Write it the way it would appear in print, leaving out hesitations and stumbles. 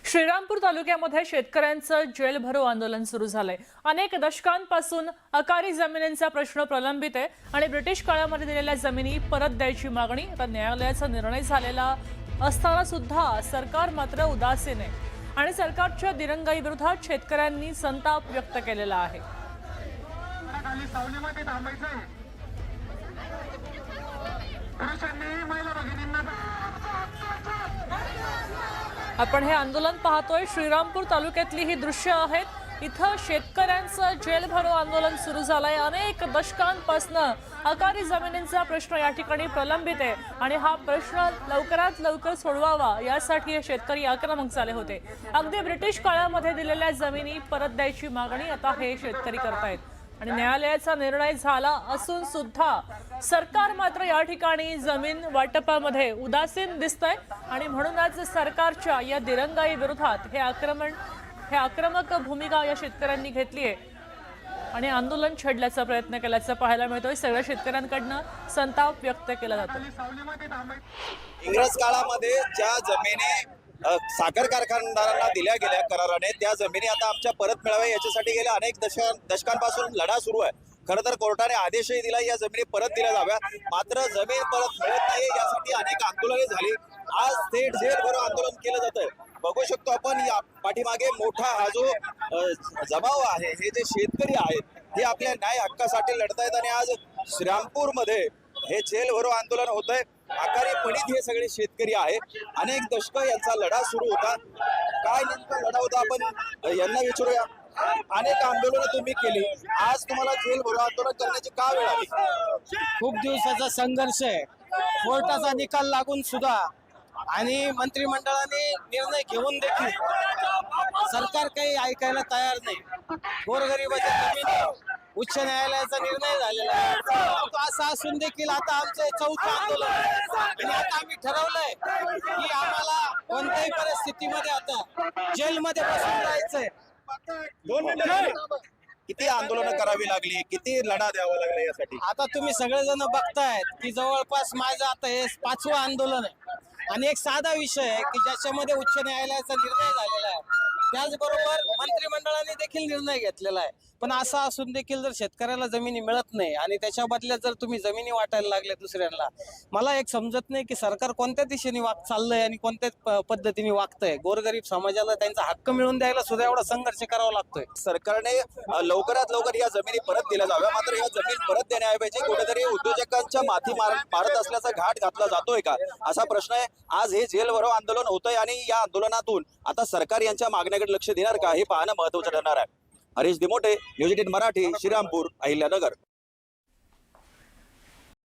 श्रीरामपूर तालुक्यामध्ये शेतकऱ्यांचं जेल भरो आंदोलन सुरू झालंय। अनेक दशकांपासून अकारी जमिनींचा प्रश्न प्रलंबित आहे आणि ब्रिटिश काळामध्ये दिलेल्या जमिनी परत द्यायची मागणी आता न्यायालयाचा निर्णय झालेला असताना सुद्धा सरकार मात्र उदासीन आहे आणि सरकारच्या दिरंगाई विरोधात शेतकऱ्यांनी संताप व्यक्त केलेला आहे। आपण हे आंदोलन पाहतोय। श्रीरामपूर तालुक्यातली ही दृश्य आहेत। इथं शेतकऱ्यांचं जेल भरो आंदोलन सुरू झालंय। अनेक दशकांपासून अकारी जमिनींचा प्रश्न या ठिकाणी प्रलंबित आहे आणि हा प्रश्न लवकरात लवकर सोडवावा यासाठी हे शेतकरी आक्रमक झाले होते। अगदी ब्रिटिश काळामध्ये दिलेल्या जमिनी परत द्यायची मागणी आता हे शेतकरी करतायत आणि न्यायालयाचा निर्णय झाला असून सुद्धा सरकार मात्र या ठिकाणी जमीन वाटपामध्ये उदासीन दिसतंय आणि म्हणूनच सरकारच्या या दिरंगाई विरोधात हे आक्रमक भूमिका या शेतकऱ्यांनी घेतली आहे आणि आंदोलन छेडण्याचा प्रयत्न केल्याचं पाहायला मिळतोय। सगळ्या शेतकऱ्यांकडनं संताप व्यक्त केला जातो। इंग्रज काळामध्ये ज्या जमिनी साखर कारखानदारांना दिल्या गेल्या कराराने त्या जमिनी आता आमच्या परत मिळाव्या याच्यासाठी गेल्या अनेक दशकांपासून लढा सुरू आहे। खरं तर कोर्टाने आदेशही दिला या जमिनी परत दिल्या जाव्या, मात्र जमीन परत मिळत नाही यासाठी अनेक आंदोलने झाली। आज थेट जेल भरो आंदोलन केलं जातंय। बघू शकतो आपण या पाठीमागे मोठा हा जो जमाव आहे, हे जे शेतकरी आहेत हे आपल्या न्याय हक्कासाठी लढतायत आणि आज श्रीरामपूर मध्ये हे जेल भरो आंदोलन होतंय। आकारी पडीत हे सगळे शेतकरी आहेत। अनेक दशक यांचा लढा सुरू होता। काय नेमका लढा होता आपण यांना विचारूया। अनेक आंदोलन तुम्ही केली, आज तुम्हाला जेल भरो आंदोलन करण्याची का वेळ आली? खूप दिवसाचा संघर्ष आहे। कोर्टाचा निकाल लागून सुद्धा आणि मंत्रिमंडळाने निर्णय घेऊन देखील सरकार काही ऐकायला तयार नाही। गोरगरिबाच्या जमिनी उच्च न्यायालयाचा निर्णय झालेला आहे। असं असून देखील आता आमचं चौथं आंदोलन आहे आणि आता आम्ही ठरवलंय की आम्हाला कोणत्याही परिस्थितीमध्ये आता जेलमध्ये बसून जायचंय। किती आंदोलन करावी लागली, किती लढा द्यावा लागला यासाठी? आता तुम्ही सगळेजण बघतायत की जवळपास माझं आता हे 5वं आंदोलन आहे आणि एक साधा विषय आहे की ज्याच्यामध्ये उच्च न्यायालयाचा निर्णय झालेला आहे, त्याचबरोबर मंत्रिमंडळाने देखील निर्णय घेतलेला आहे। पण असं असून देखील जर शेतकऱ्याला जमिनी मिळत नाही आणि त्याच्या बदल्यात जर तुम्ही जमिनी वाटायला लागले दुसऱ्यांना, मला एक समजत नाही की सरकार कोणत्या दिशेने चाललंय आणि कोणत्या पद्धतीने वागतंय। गोरगरीब समाजाला त्यांचा हक्क मिळवून द्यायला सुद्धा एवढा संघर्ष करावा लागतोय। सरकारने लवकरात लवकर या जमिनी परत दिल्या जाव्या, मात्र या जमीन परत देण्याऐवजी कुठेतरी उद्योजकांच्या माथी मारत असल्याचा घाट घातला जातोय का, असा प्रश्न आहे। आज हे जेल भरो आंदोलन होतंय आणि या आंदोलनातून आता सरकार यांच्या मागण्याकडे लक्ष देणार का हे पाहणं महत्त्वाचं ठरणार आहे। हरीश दिमोटे, न्यूज 18 मराठी, श्रीरामपूर, अहिल्यानगर।